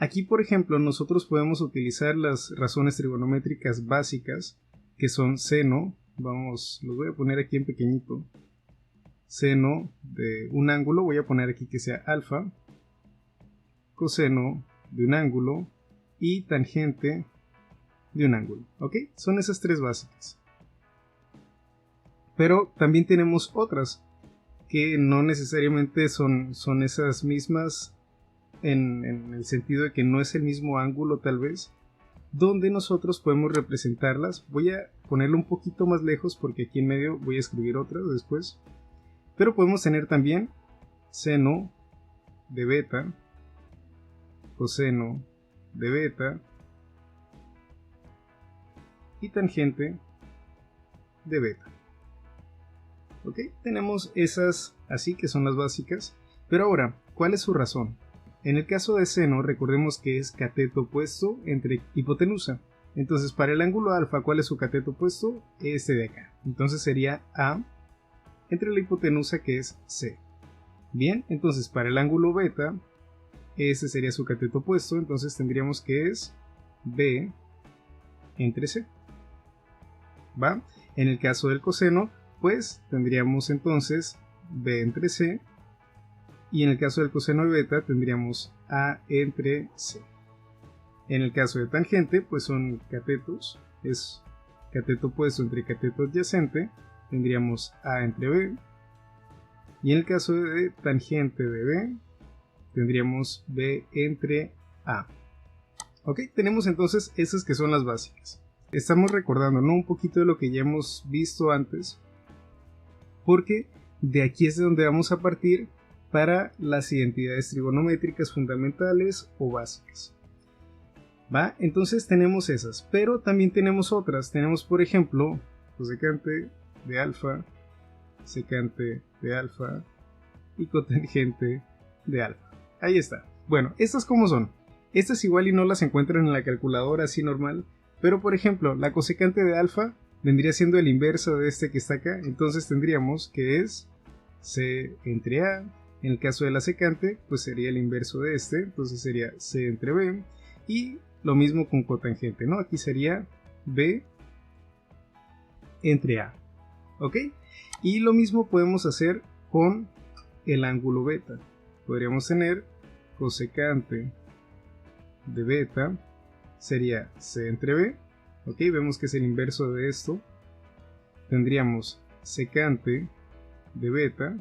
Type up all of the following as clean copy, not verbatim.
Aquí, por ejemplo, nosotros podemos utilizar las razones trigonométricas básicas, que son seno, los voy a poner aquí en pequeñito, seno de un ángulo, voy a poner aquí que sea alfa, coseno de un ángulo y tangente de un ángulo, ¿ok? Son esas tres básicas. Pero también tenemos otras que no necesariamente son esas mismas en el sentido de que no es el mismo ángulo tal vez, donde nosotros podemos representarlas. Voy a ponerlo un poquito más lejos porque aquí en medio voy a escribir otras después. Pero podemos tener también seno de beta, coseno de beta y tangente de beta. Ok, tenemos esas así que son las básicas. Pero ahora, ¿cuál es su razón? En el caso de seno, recordemos que es cateto opuesto entre hipotenusa. Entonces, para el ángulo alfa, ¿cuál es su cateto opuesto? Este de acá. Entonces sería A entre la hipotenusa, que es C. Bien, entonces para el ángulo beta, ese sería su cateto opuesto. Entonces tendríamos que es B entre C. ¿Va? En el caso del coseno, pues tendríamos entonces B entre C. Y en el caso del coseno de beta tendríamos A entre C. En el caso de tangente, pues son catetos, es cateto opuesto entre cateto adyacente, tendríamos A entre B. Y en el caso de tangente de B, tendríamos B entre A. Ok, tenemos entonces esas que son las básicas. Estamos recordando, ¿no?, un poquito de lo que ya hemos visto antes, porque de aquí es de donde vamos a partir para las identidades trigonométricas fundamentales o básicas. ¿Va? Entonces tenemos esas, pero también tenemos otras. Tenemos, por ejemplo, cosecante de alfa, secante de alfa y cotangente de alfa. Ahí está. Bueno, estas como son. Estas igual y no las encuentran en la calculadora así normal, pero por ejemplo, la cosecante de alfa vendría siendo el inverso de este que está acá. Entonces tendríamos que es C entre A. En el caso de la secante, pues sería el inverso de este, entonces sería C entre B. Y lo mismo con cotangente, ¿no? Aquí sería B entre A. ¿Ok? Y lo mismo podemos hacer con el ángulo beta. Podríamos tener cosecante de beta, sería C entre B. ¿Ok? Vemos que es el inverso de esto. Tendríamos secante de beta,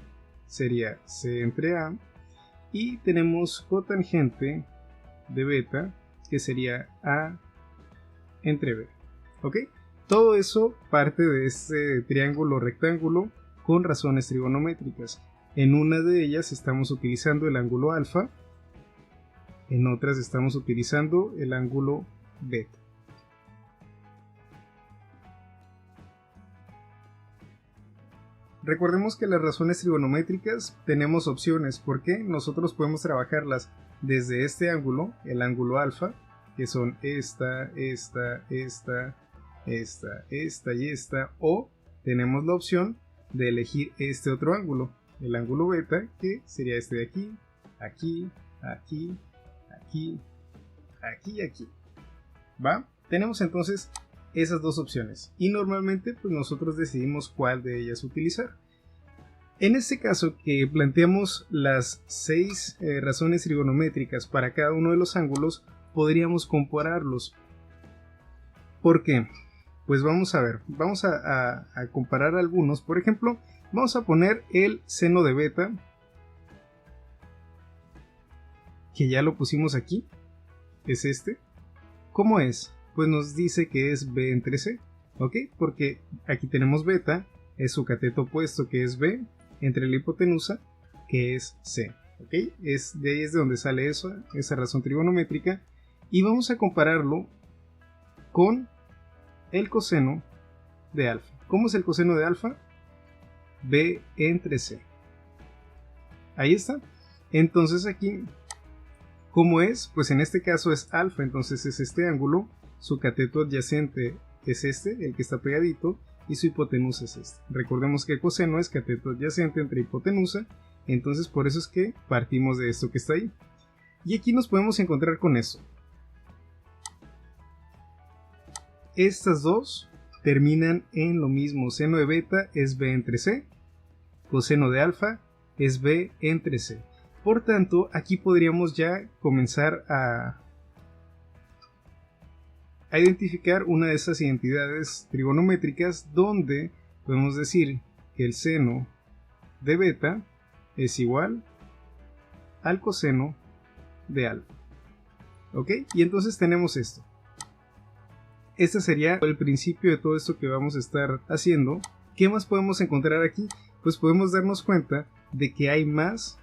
sería C entre A, y tenemos cotangente de beta, que sería A entre B. ¿Ok? Todo eso parte de este triángulo rectángulo con razones trigonométricas. En una de ellas estamos utilizando el ángulo alfa, en otras estamos utilizando el ángulo beta. Recordemos que las razones trigonométricas tenemos opciones porque nosotros podemos trabajarlas desde este ángulo, el ángulo alfa, que son esta y esta, o tenemos la opción de elegir este otro ángulo, el ángulo beta, que sería este de aquí, aquí, aquí, aquí, aquí y aquí. ¿Va? Tenemos entonces esas dos opciones y normalmente pues nosotros decidimos cuál de ellas utilizar. En este caso que planteamos las 6 razones trigonométricas para cada uno de los ángulos, podríamos compararlos. ¿Por qué? Pues vamos a ver, vamos a comparar algunos. Por ejemplo, vamos a poner el seno de beta, que ya lo pusimos aquí, es este. ¿Cómo es? Pues nos dice que es B entre C, ¿ok? Porque aquí tenemos beta, es su cateto opuesto que es B, entre la hipotenusa que es C, ¿ok? De ahí es de donde sale esa razón trigonométrica, y vamos a compararlo con el coseno de alfa. ¿Cómo es el coseno de alfa? B entre C. Ahí está. Entonces aquí, ¿cómo es? Pues en este caso es alfa, entonces es este ángulo. Su cateto adyacente es este, el que está pegadito, y su hipotenusa es este. Recordemos que el coseno es cateto adyacente entre hipotenusa, entonces por eso es que partimos de esto que está ahí. Y aquí nos podemos encontrar con esto. Estas dos terminan en lo mismo. Seno de beta es b entre c. Coseno de alfa es b entre c. Por tanto, aquí podríamos ya comenzar a identificar una de esas identidades trigonométricas donde podemos decir que el seno de beta es igual al coseno de alfa. ¿Ok? Y entonces tenemos esto. Este sería el principio de todo esto que vamos a estar haciendo. ¿Qué más podemos encontrar aquí? Pues podemos darnos cuenta de que hay más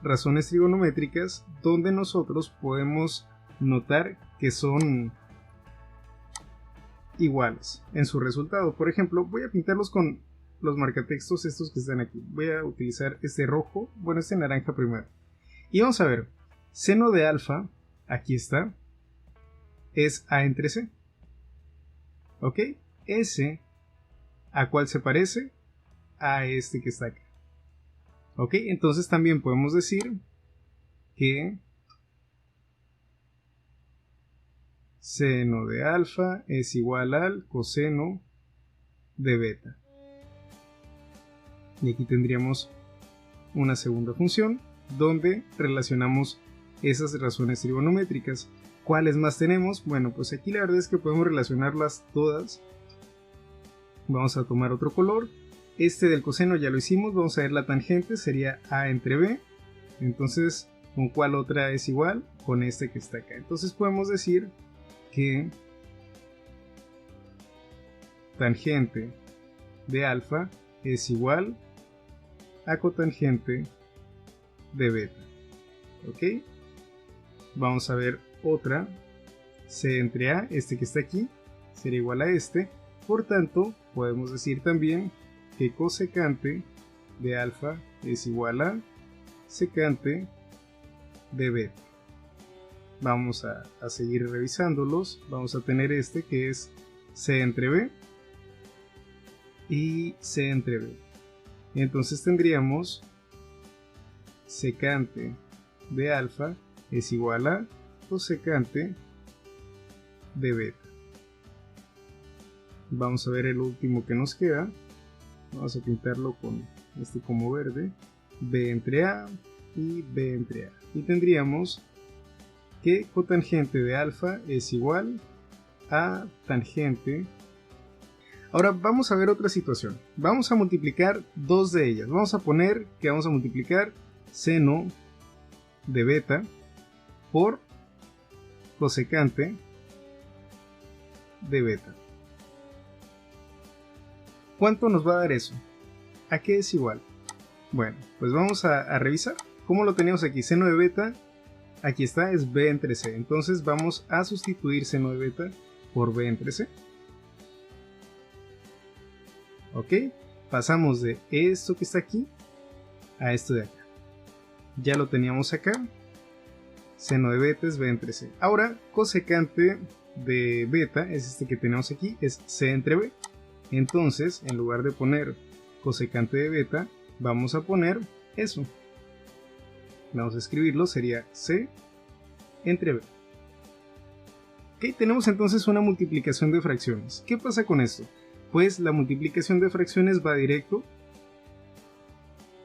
razones trigonométricas donde nosotros podemos notar que son iguales en su resultado. Por ejemplo, voy a pintarlos con los marcatextos estos que están aquí. Voy a utilizar este rojo, bueno, este naranja primero. Y vamos a ver, seno de alfa, aquí está, es a entre c. ¿Ok? Ese, ¿a cuál se parece? A este que está acá. ¿Ok? Entonces también podemos decir que seno de alfa es igual al coseno de beta. Y aquí tendríamos una segunda función donde relacionamos esas razones trigonométricas. ¿Cuáles más tenemos? Bueno, pues aquí la verdad es que podemos relacionarlas todas. Vamos a tomar otro color. Este del coseno ya lo hicimos. Vamos a ver la tangente, sería a entre b. Entonces, ¿con cuál otra es igual? Con este que está acá. Entonces podemos decir que tangente de alfa es igual a cotangente de beta. ¿Ok? Vamos a ver otra. C entre a, este que está aquí, sería igual a este. Por tanto, podemos decir también que cosecante de alfa es igual a secante de beta. Vamos a seguir revisándolos. Vamos a tener este que es C entre b y C entre b. Entonces tendríamos secante de alfa es igual a cosecante de beta. Vamos a ver el último que nos queda. Vamos a pintarlo con este como verde. B entre a y B entre a. Y tendríamos que cotangente de alfa es igual a tangente. Ahora vamos a ver otra situación. Vamos a multiplicar dos de ellas. Vamos a poner que vamos a multiplicar seno de beta por cosecante de beta. ¿Cuánto nos va a dar eso? ¿A qué es igual? Bueno, pues vamos a revisar. ¿Cómo lo teníamos aquí? Seno de beta, aquí está, es b entre c. Entonces vamos a sustituir seno de beta por b entre c. ¿Ok? Pasamos de esto que está aquí a esto de acá. Ya lo teníamos acá. Seno de beta es b entre c. Ahora, cosecante de beta es este que tenemos aquí, es c entre b. Entonces, en lugar de poner cosecante de beta, vamos a poner eso. Vamos a escribirlo, sería c entre b. Ok, tenemos entonces una multiplicación de fracciones. ¿Qué pasa con esto? Pues la multiplicación de fracciones va directo.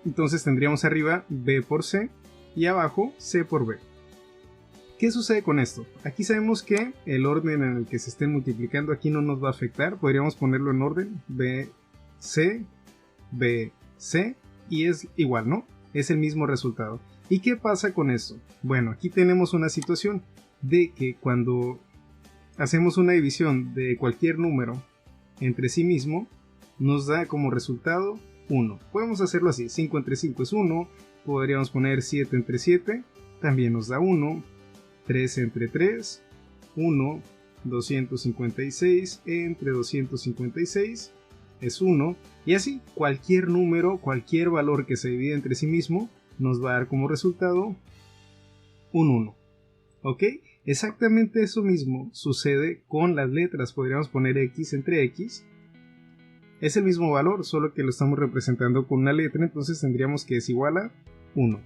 Entonces tendríamos arriba b por c y abajo c por b. ¿Qué sucede con esto? Aquí sabemos que el orden en el que se estén multiplicando aquí no nos va a afectar. Podríamos ponerlo en orden b, c, y es igual, ¿no? Es el mismo resultado. ¿Y qué pasa con esto? Bueno, aquí tenemos una situación de que cuando hacemos una división de cualquier número entre sí mismo, nos da como resultado 1. Podemos hacerlo así, 5 entre 5 es 1, podríamos poner 7 entre 7, también nos da 1, 3 entre 3, 1, 256 entre 256 es 1, y así cualquier número, cualquier valor que se divide entre sí mismo, nos va a dar como resultado un 1. ¿Ok? Exactamente eso mismo sucede con las letras. Podríamos poner x entre x. Es el mismo valor, solo que lo estamos representando con una letra, entonces tendríamos que es igual a 1.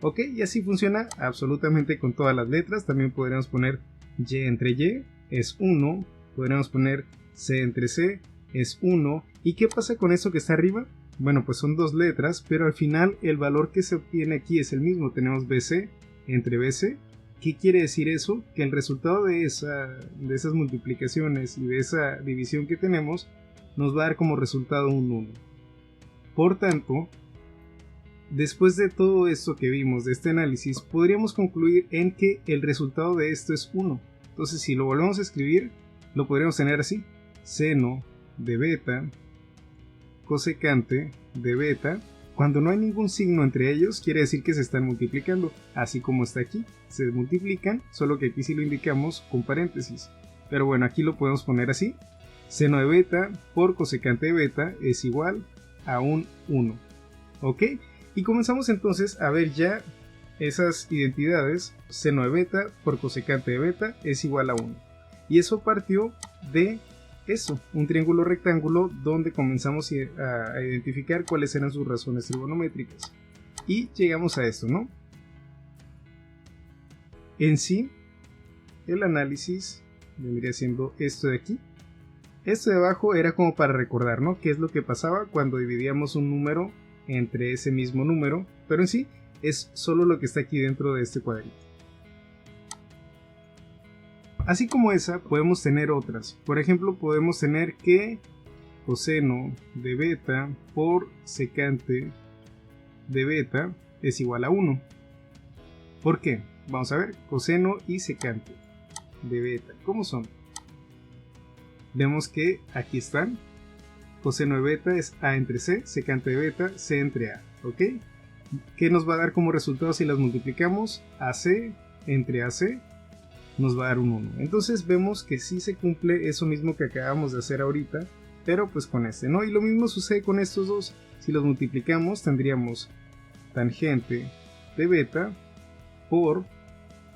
Ok, y así funciona absolutamente con todas las letras. También podríamos poner Y entre Y es 1, podríamos poner C entre C es 1. ¿Y qué pasa con esto que está arriba? Bueno, pues son dos letras, pero al final el valor que se obtiene aquí es el mismo. Tenemos BC entre BC. ¿Qué quiere decir eso? Que el resultado de esas multiplicaciones y de esa división que tenemos nos va a dar como resultado un 1. Por tanto, después de todo esto que vimos, de este análisis, podríamos concluir en que el resultado de esto es 1. Entonces, si lo volvemos a escribir, lo podríamos tener así: seno de beta cosecante de beta. Cuando no hay ningún signo entre ellos, quiere decir que se están multiplicando, así como está aquí. Se multiplican, solo que aquí sí lo indicamos con paréntesis. Pero bueno, aquí lo podemos poner así: seno de beta por cosecante de beta es igual a un 1. ¿Ok? Y comenzamos entonces a ver ya esas identidades. Seno de beta por cosecante de beta es igual a 1. Y eso partió de eso, un triángulo rectángulo donde comenzamos a identificar cuáles eran sus razones trigonométricas. Y llegamos a esto, ¿no? En sí, el análisis vendría siendo esto de aquí. Esto de abajo era como para recordar, ¿no? ¿Qué es lo que pasaba cuando dividíamos un número entre ese mismo número? Pero en sí, es solo lo que está aquí dentro de este cuadrito. Así como esa, podemos tener otras. Por ejemplo, podemos tener que coseno de beta por secante de beta es igual a 1. ¿Por qué? Vamos a ver, coseno y secante de beta, ¿cómo son? Vemos que aquí están. Coseno de beta es A entre C, secante de beta, C entre A, ¿ok? ¿Qué nos va a dar como resultado si las multiplicamos? AC entre AC nos va a dar un 1. Entonces vemos que sí se cumple eso mismo que acabamos de hacer ahorita, pero pues con este, ¿no? Y lo mismo sucede con estos dos. Si los multiplicamos tendríamos tangente de beta por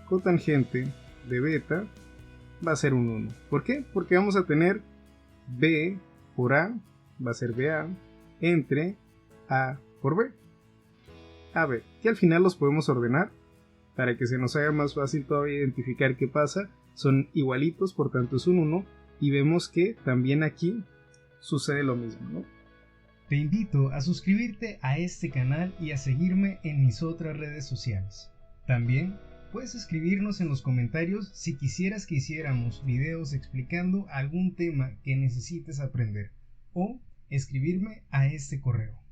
cotangente de beta va a ser un 1. ¿Por qué? Porque vamos a tener B por A, va a ser BA, entre A por B. A ver, que al final los podemos ordenar para que se nos haga más fácil todavía identificar qué pasa. Son igualitos, por tanto es un 1, y vemos que también aquí sucede lo mismo, ¿no? Te invito a suscribirte a este canal y a seguirme en mis otras redes sociales. También puedes escribirnos en los comentarios si quisieras que hiciéramos videos explicando algún tema que necesites aprender, o escribirme a este correo.